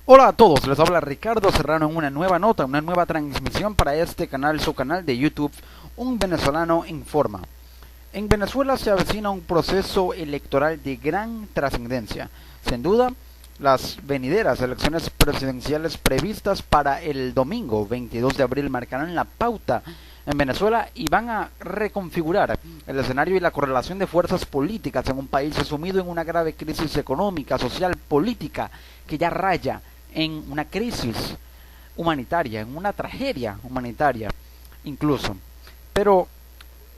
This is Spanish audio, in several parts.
Hola a todos, les habla Ricardo Serrano en una nueva nota, una nueva transmisión para este canal, su canal de YouTube, Un Venezolano Informa. En Venezuela se avecina un proceso electoral de gran trascendencia. Sin duda, las venideras elecciones presidenciales previstas para el domingo 22 de abril marcarán la pauta en Venezuela y van a reconfigurar el escenario y la correlación de fuerzas políticas en un país sumido en una grave crisis económica, social, política, que ya raya en una crisis humanitaria, en una tragedia humanitaria incluso. Pero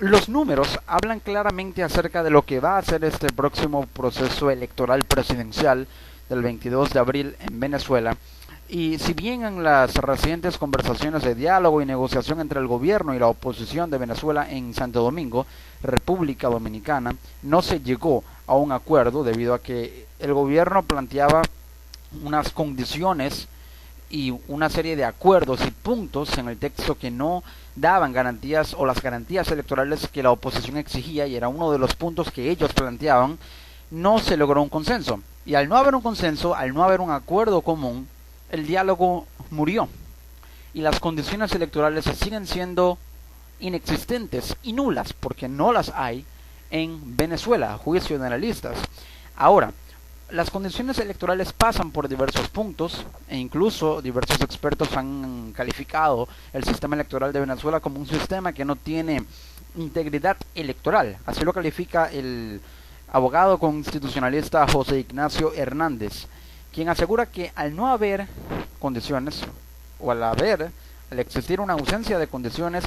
los números hablan claramente acerca de lo que va a ser este próximo proceso electoral presidencial del 22 de abril en Venezuela. Y si bien en las recientes conversaciones de diálogo y negociación entre el gobierno y la oposición de Venezuela en Santo Domingo, República Dominicana, no se llegó a un acuerdo debido a que el gobierno planteaba unas condiciones y una serie de acuerdos y puntos en el texto que no daban garantías o las garantías electorales que la oposición exigía, y era uno de los puntos que ellos planteaban. No se logró un consenso, y al no haber un consenso, al no haber un acuerdo común, el diálogo murió y las condiciones electorales siguen siendo inexistentes y nulas porque no las hay en Venezuela, a juicio de analistas. Ahora, las condiciones electorales pasan por diversos puntos e incluso diversos expertos han calificado el sistema electoral de Venezuela como un sistema que no tiene integridad electoral. Así lo califica el abogado constitucionalista José Ignacio Hernández, quien asegura que al no haber condiciones o al existir una ausencia de condiciones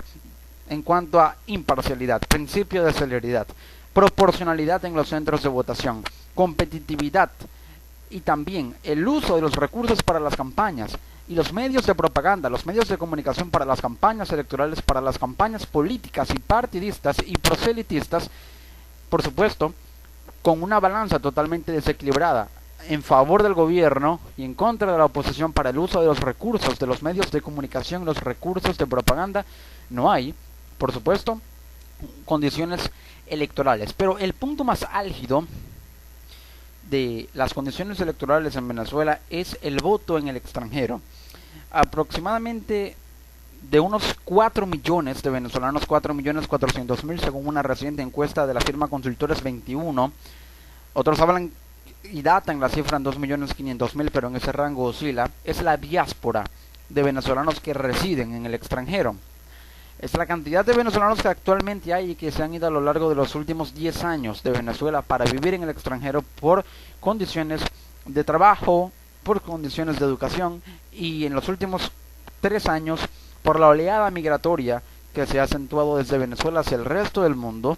en cuanto a imparcialidad, principio de celeridad, proporcionalidad en los centros de votación, competitividad y también el uso de los recursos para las campañas y los medios de propaganda, los medios de comunicación para las campañas electorales, para las campañas políticas y partidistas y proselitistas, por supuesto, con una balanza totalmente desequilibrada en favor del gobierno y en contra de la oposición para el uso de los recursos de los medios de comunicación, los recursos de propaganda, no hay, por supuesto, condiciones electorales. Pero el punto más álgido de las condiciones electorales en Venezuela es el voto en el extranjero. Aproximadamente de unos 4 millones de venezolanos, 4.400.000 según una reciente encuesta de la firma Consultores 21, otros hablan y datan la cifra en 2.500.000, pero en ese rango oscila, es la diáspora de venezolanos que residen en el extranjero. Es la cantidad de venezolanos que actualmente hay y que se han ido a lo largo de los últimos 10 años de Venezuela para vivir en el extranjero por condiciones de trabajo, por condiciones de educación y en los últimos 3 años por la oleada migratoria que se ha acentuado desde Venezuela hacia el resto del mundo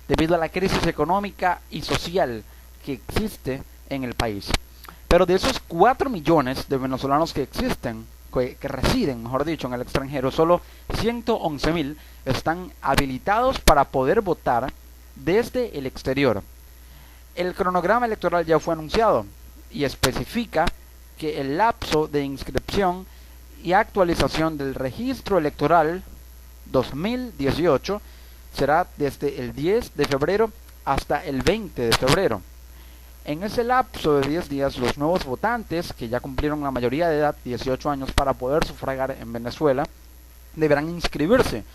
debido a la crisis económica y social que existe en el país. Pero de esos 4 millones de venezolanos que existen, que residen, mejor dicho, en el extranjero, solo 111.000 están habilitados para poder votar desde el exterior. El cronograma electoral ya fue anunciado y especifica que el lapso de inscripción y actualización del registro electoral 2018 será desde el 10 de febrero hasta el 20 de febrero. En ese lapso de 10 días, los nuevos votantes, que ya cumplieron la mayoría de edad, 18 años, para poder sufragar en Venezuela, deberán inscribirse.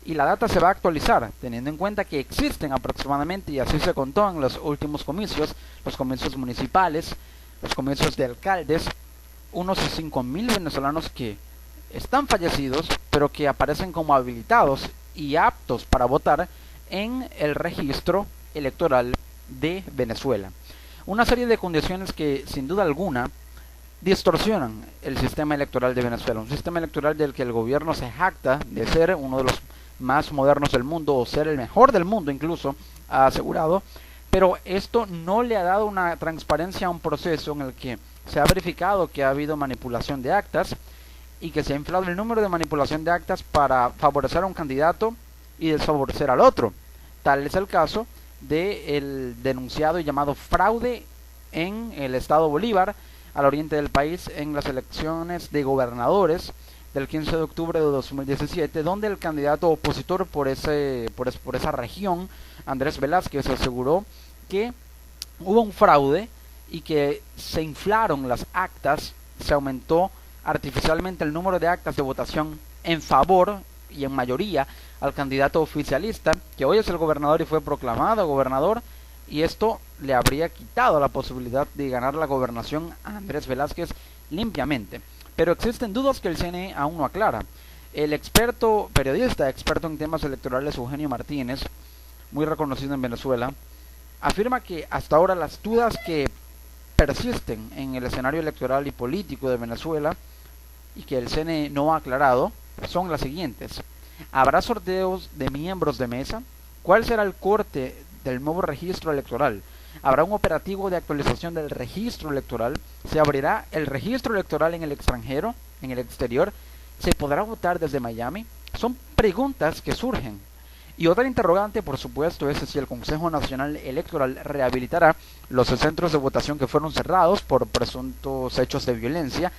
Y la data se va a actualizar, teniendo en cuenta que existen aproximadamente, y así se contó en los últimos comicios, los comicios municipales, los comicios de alcaldes, unos 5.000 venezolanos que están fallecidos, pero que aparecen como habilitados y aptos para votar en el registro electoral de Venezuela. Una serie de condiciones que sin duda alguna distorsionan el sistema electoral de Venezuela, un sistema electoral del que el gobierno se jacta de ser uno de los más modernos del mundo o ser el mejor del mundo incluso, ha asegurado, pero esto no le ha dado una transparencia a un proceso en el que se ha verificado que ha habido manipulación de actas y que se ha inflado el número de manipulación de actas para favorecer a un candidato y desfavorecer al otro. Tal es el caso del denunciado y llamado fraude en el estado Bolívar, al oriente del país, en las elecciones de gobernadores del 15 de octubre de 2017, donde el candidato opositor por esa región, Andrés Velázquez, aseguró que hubo un fraude y que se inflaron las actas se aumentó artificialmente el número de actas de votación en favor y en mayoría al candidato oficialista, que hoy es el gobernador y fue proclamado gobernador, y esto le habría quitado la posibilidad de ganar la gobernación a Andrés Velázquez limpiamente. Pero existen dudas que el CNE aún no aclara. El periodista experto en temas electorales Eugenio Martínez, muy reconocido en Venezuela, afirma que hasta ahora las dudas que persisten en el escenario electoral y político de Venezuela y que el CNE no ha aclarado son las siguientes. ¿Habrá sorteos de miembros de mesa? ¿Cuál será el corte del nuevo registro electoral? ¿Habrá un operativo de actualización del registro electoral? ¿Se abrirá el registro electoral en el extranjero, en el exterior? ¿Se podrá votar desde Miami? Son preguntas que surgen. Y otra interrogante, por supuesto, es si el Consejo Nacional Electoral rehabilitará los centros de votación que fueron cerrados por presuntos hechos de violencia,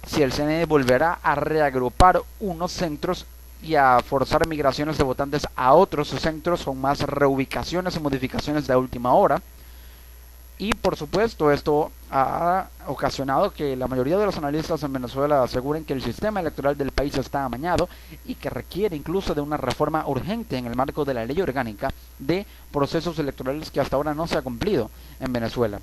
si el CNE volverá a reagrupar unos centros y a forzar migraciones de votantes a otros centros con más reubicaciones y modificaciones de última hora. Y por supuesto esto ha ocasionado que la mayoría de los analistas en Venezuela aseguren que el sistema electoral del país está amañado y que requiere incluso de una reforma urgente en el marco de la ley orgánica de procesos electorales que hasta ahora no se ha cumplido en Venezuela.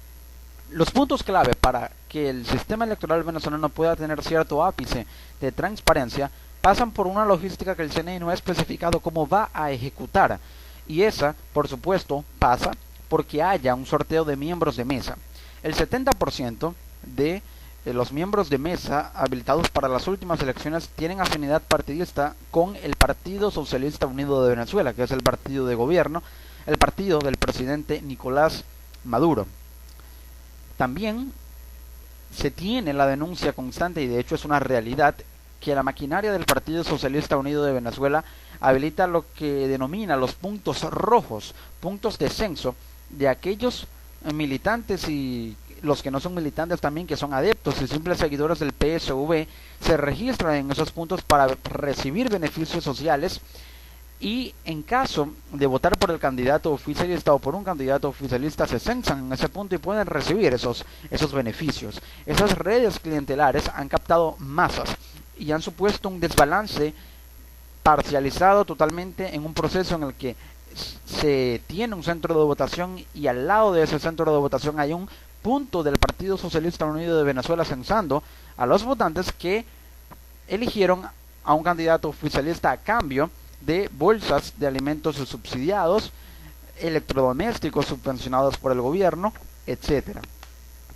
Los puntos clave para que el sistema electoral venezolano pueda tener cierto ápice de transparencia pasan por una logística que el CNE no ha especificado cómo va a ejecutar, y esa, por supuesto, pasa porque haya un sorteo de miembros de mesa. El 70% de los miembros de mesa habilitados para las últimas elecciones tienen afinidad partidista con el Partido Socialista Unido de Venezuela, que es el partido de gobierno, el partido del presidente Nicolás Maduro. También se tiene la denuncia constante, y de hecho es una realidad, que la maquinaria del Partido Socialista Unido de Venezuela habilita lo que denomina los puntos rojos, puntos de censo de aquellos militantes y los que no son militantes también, que son adeptos y simples seguidores del PSV, se registran en esos puntos para recibir beneficios sociales, y en caso de votar por el candidato oficialista o por un candidato oficialista se censan en ese punto y pueden recibir esos beneficios. Esas redes clientelares han captado masas y han supuesto un desbalance parcializado totalmente en un proceso en el que se tiene un centro de votación y al lado de ese centro de votación hay un punto del Partido Socialista Unido de Venezuela censando a los votantes que eligieron a un candidato oficialista a cambio de bolsas de alimentos subsidiados, electrodomésticos subvencionados por el gobierno, etcétera.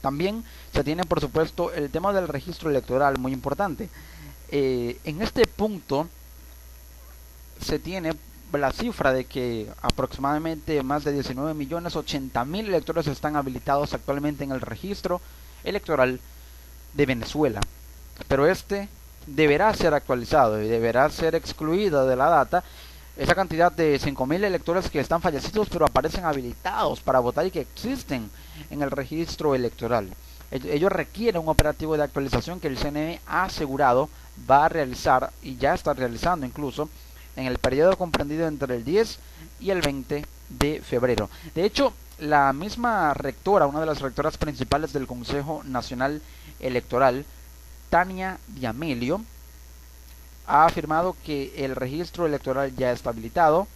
También se tiene, por supuesto, el tema del registro electoral, muy importante. En este punto se tiene la cifra de que aproximadamente más de 19.080.000 electores están habilitados actualmente en el registro electoral de Venezuela, pero este deberá ser actualizado y deberá ser excluida de la data esa cantidad de 5.000 electores que están fallecidos pero aparecen habilitados para votar y que existen en el registro electoral. Ello requiere un operativo de actualización que el CNE ha asegurado va a realizar y ya está realizando incluso en el periodo comprendido entre el 10 y el 20 de febrero. De hecho, la misma rectora, una de las rectoras principales del Consejo Nacional Electoral, Tania D'Amelio, ha afirmado que el registro electoral ya está habilitado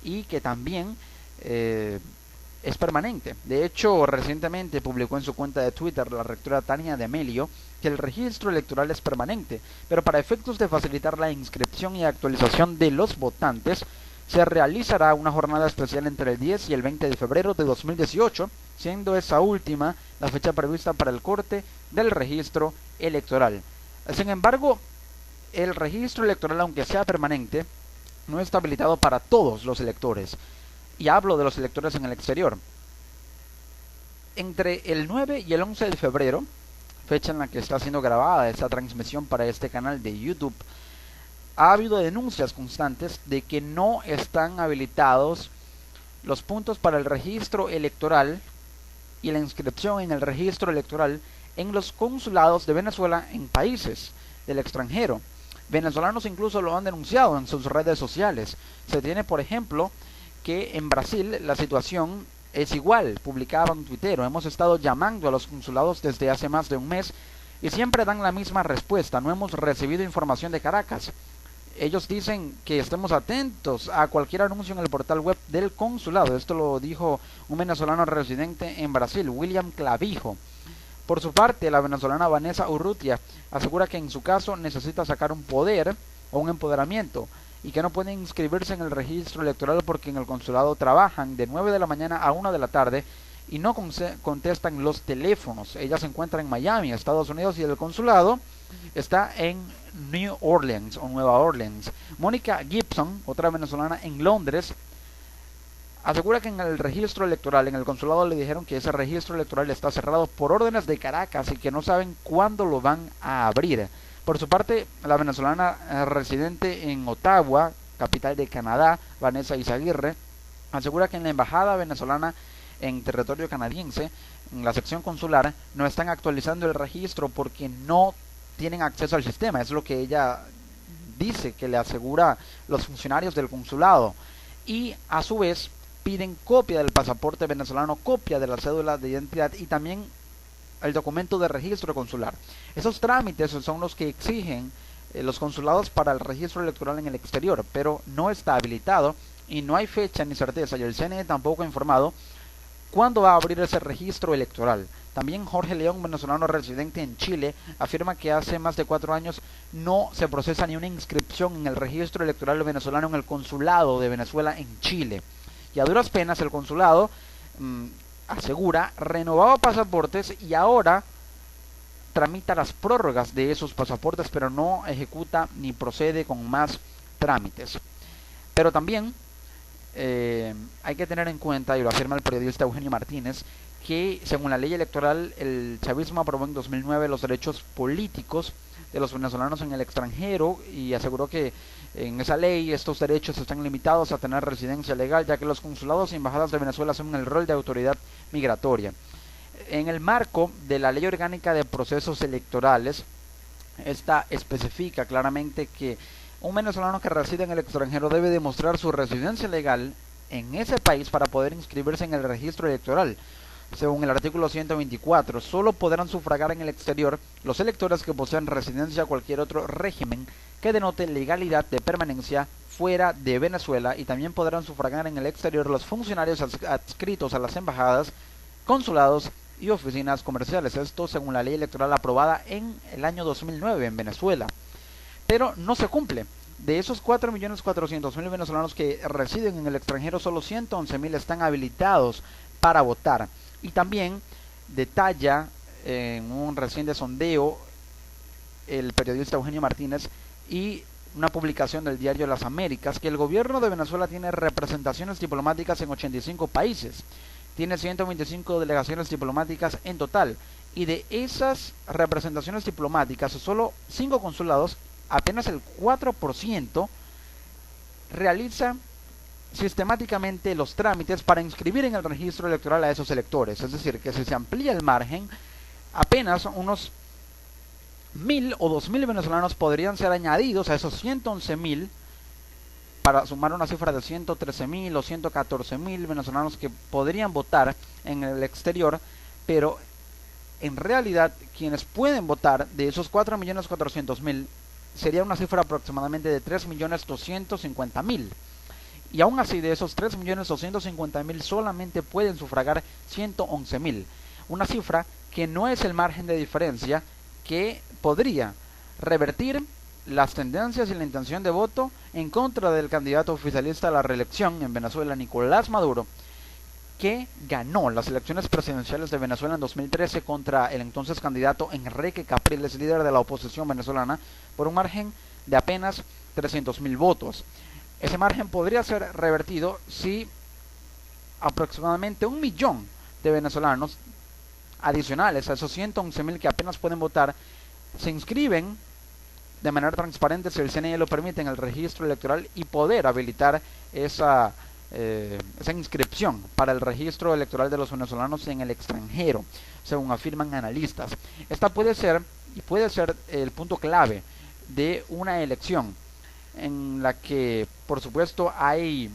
y que también es permanente. De hecho, recientemente publicó en su cuenta de Twitter la rectora Tania D'Amelio que el registro electoral es permanente, pero para efectos de facilitar la inscripción y actualización de los votantes, se realizará una jornada especial entre el 10 y el 20 de febrero de 2018, siendo esa última la fecha prevista para el corte del registro electoral. Sin embargo, el registro electoral, aunque sea permanente, no está habilitado para todos los electores, y hablo de los electores en el exterior. Entre el 9 y el 11 de febrero, fecha en la que está siendo grabada esta transmisión para este canal de YouTube, ha habido denuncias constantes de que no están habilitados los puntos para el registro electoral y la inscripción en el registro electoral en los consulados de Venezuela en países del extranjero. Venezolanos incluso lo han denunciado en sus redes sociales. Se tiene, por ejemplo, que en Brasil la situación es igual. Publicaba un tuitero: hemos estado llamando a los consulados desde hace más de un mes y siempre dan la misma respuesta: no hemos recibido información de Caracas. Ellos dicen que estemos atentos a cualquier anuncio en el portal web del consulado. Esto lo dijo un venezolano residente en Brasil, William Clavijo. Por su parte, la venezolana Vanessa Urrutia asegura que en su caso necesita sacar un poder o un empoderamiento y que no pueden inscribirse en el registro electoral porque en el consulado trabajan de 9 de la mañana a 1 de la tarde y no contestan los teléfonos. Ella se encuentra en Miami, Estados Unidos, y el consulado está en New Orleans o Nueva Orleans. Mónica Gibson, otra venezolana en Londres, asegura que en el registro electoral, en el consulado le dijeron que ese registro electoral está cerrado por órdenes de Caracas y que no saben cuándo lo van a abrir. Por su parte, la venezolana residente en Ottawa, capital de Canadá, Vanessa Izaguirre, asegura que en la embajada venezolana en territorio canadiense, en la sección consular, no están actualizando el registro porque no tienen acceso al sistema. Es lo que ella dice, que le asegura los funcionarios del consulado. Y a su vez piden copia del pasaporte venezolano, copia de la cédula de identidad y también el documento de registro consular. Esos trámites son los que exigen los consulados para el registro electoral en el exterior, pero no está habilitado y no hay fecha ni certeza, y el CNE tampoco ha informado cuándo va a abrir ese registro electoral. También Jorge León, venezolano residente en Chile, afirma que hace más de 4 años no se procesa ni una inscripción en el registro electoral venezolano en el consulado de Venezuela en Chile. Y a duras penas el consulado asegura renovaba pasaportes y ahora tramita las prórrogas de esos pasaportes, pero no ejecuta ni procede con más trámites. Pero también hay que tener en cuenta, y lo afirma el periodista Eugenio Martínez, que según la ley electoral el chavismo aprobó en 2009 los derechos políticos de los venezolanos en el extranjero y aseguró que en esa ley estos derechos están limitados a tener residencia legal, ya que los consulados y embajadas de Venezuela asumen el rol de autoridad migratoria. En el marco de la Ley Orgánica de Procesos Electorales, esta especifica claramente que un venezolano que reside en el extranjero debe demostrar su residencia legal en ese país para poder inscribirse en el registro electoral. Según el artículo 124, solo podrán sufragar en el exterior los electores que posean residencia o cualquier otro régimen que denote legalidad de permanencia fuera de Venezuela, y también podrán sufragar en el exterior los funcionarios adscritos a las embajadas, consulados y oficinas comerciales. Esto según la ley electoral aprobada en el año 2009 en Venezuela. Pero no se cumple. De esos 4.400.000 venezolanos que residen en el extranjero, solo 111.000 están habilitados para votar. Y también detalla en un reciente sondeo el periodista Eugenio Martínez y una publicación del diario Las Américas que el gobierno de Venezuela tiene representaciones diplomáticas en 85 países. Tiene 125 delegaciones diplomáticas en total. Y de esas representaciones diplomáticas, solo 5 consulados, apenas el 4%, realiza sistemáticamente los trámites para inscribir en el registro electoral a esos electores. Es decir, que si se amplía el margen, apenas unos 1.000 o 2.000 venezolanos podrían ser añadidos a esos 111.000 para sumar una cifra de 113.000 o 114.000 venezolanos que podrían votar en el exterior, pero en realidad quienes pueden votar de esos 4.400.000 sería una cifra aproximadamente de 3.250.000. Y aún así, de esos 3.250.000 solamente pueden sufragar 111.000. Una cifra que no es el margen de diferencia que podría revertir las tendencias y la intención de voto en contra del candidato oficialista a la reelección en Venezuela, Nicolás Maduro, que ganó las elecciones presidenciales de Venezuela en 2013 contra el entonces candidato Enrique Capriles, líder de la oposición venezolana, por un margen de apenas 300.000 votos. Ese margen podría ser revertido si aproximadamente 1 millón de venezolanos adicionales a esos 111.000 que apenas pueden votar se inscriben de manera transparente, si el CNE lo permite, en el registro electoral y poder habilitar esa inscripción para el registro electoral de los venezolanos en el extranjero, según afirman analistas. Esta puede ser el punto clave de una elección en la que, por supuesto, hay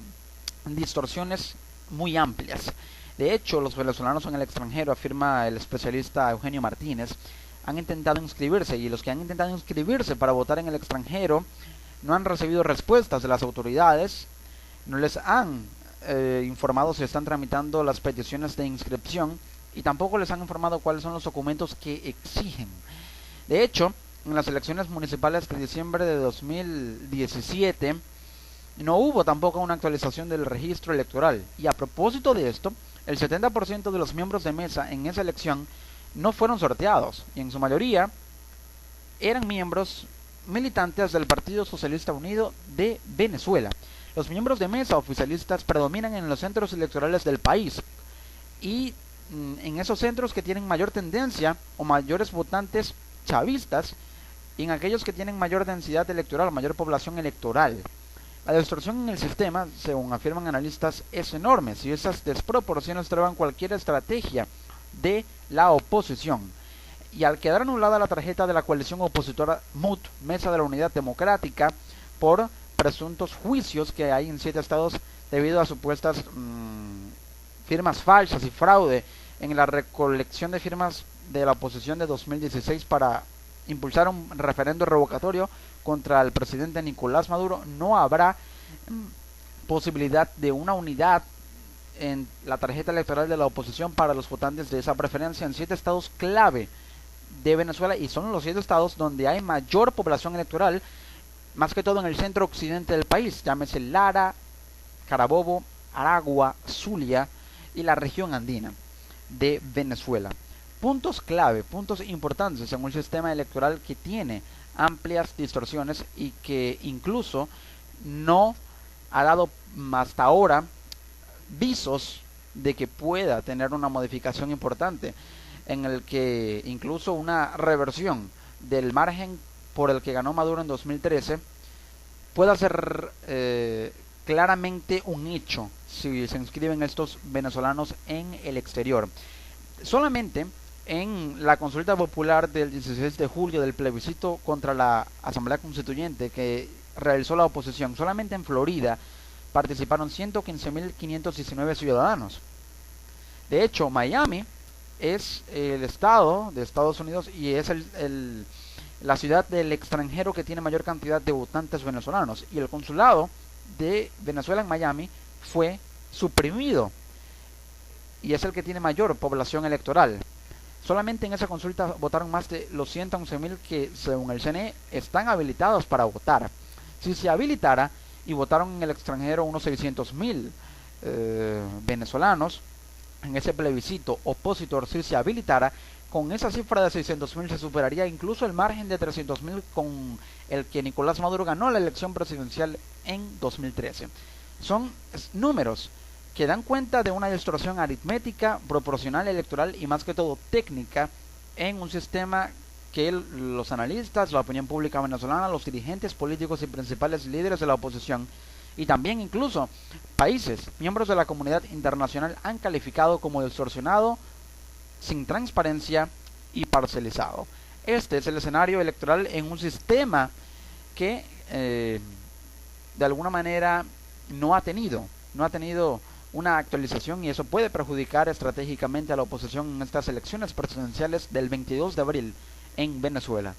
distorsiones muy amplias. De hecho, los venezolanos en el extranjero, afirma el especialista Eugenio Martínez, han intentado inscribirse, y los que han intentado inscribirse para votar en el extranjero no han recibido respuestas de las autoridades, no les han informado si están tramitando las peticiones de inscripción, y tampoco les han informado cuáles son los documentos que exigen. De hecho, en las elecciones municipales de diciembre de 2017 no hubo tampoco una actualización del registro electoral, y a propósito de esto, el 70% de los miembros de mesa en esa elección no fueron sorteados, y en su mayoría eran miembros militantes del Partido Socialista Unido de Venezuela. Los miembros de mesa oficialistas predominan en los centros electorales del país, y en esos centros que tienen mayor tendencia o mayores votantes chavistas, y en aquellos que tienen mayor densidad electoral, mayor población electoral. La distorsión en el sistema, según afirman analistas, es enorme, y esas desproporciones traban cualquier estrategia de la oposición. Y al quedar anulada la tarjeta de la coalición opositora MUD, Mesa de la Unidad Democrática, por presuntos juicios que hay en 7 estados debido a supuestas firmas falsas y fraude en la recolección de firmas de la oposición de 2016 para impulsar un referendo revocatorio contra el presidente Nicolás Maduro, no habrá posibilidad de una unidad en la tarjeta electoral de la oposición para los votantes de esa preferencia en 7 estados clave de Venezuela, y son los 7 estados donde hay mayor población electoral, más que todo en el centro occidente del país, llámese Lara, Carabobo, Aragua, Zulia y la región andina de Venezuela. Puntos clave, puntos importantes en un sistema electoral que tiene amplias distorsiones y que incluso no ha dado hasta ahora visos de que pueda tener una modificación importante, en el que incluso una reversión del margen por el que ganó Maduro en 2013 pueda ser claramente un hecho si se inscriben estos venezolanos en el exterior. Solamente en la consulta popular del 16 de julio del plebiscito contra la Asamblea Constituyente que realizó la oposición, solamente en Florida participaron 115.519 ciudadanos. De hecho, Miami es el estado de Estados Unidos y es la ciudad del extranjero que tiene mayor cantidad de votantes venezolanos, y el consulado de Venezuela en Miami fue suprimido y es el que tiene mayor población electoral. Solamente en esa consulta votaron más de los 111.000 que, según el CNE, están habilitados para votar. Si se habilitara y votaron en el extranjero unos 600.000 venezolanos en ese plebiscito opositor, si se habilitara, con esa cifra de 600.000 se superaría incluso el margen de 300.000 con el que Nicolás Maduro ganó la elección presidencial en 2013. Son números que dan cuenta de una distorsión aritmética, proporcional, electoral y más que todo técnica en un sistema que los analistas, la opinión pública venezolana, los dirigentes políticos y principales líderes de la oposición y también incluso países, miembros de la comunidad internacional, han calificado como distorsionado, sin transparencia y parcializado. Este es el escenario electoral en un sistema que de alguna manera no ha tenido una actualización, y eso puede perjudicar estratégicamente a la oposición en estas elecciones presidenciales del 22 de abril en Venezuela.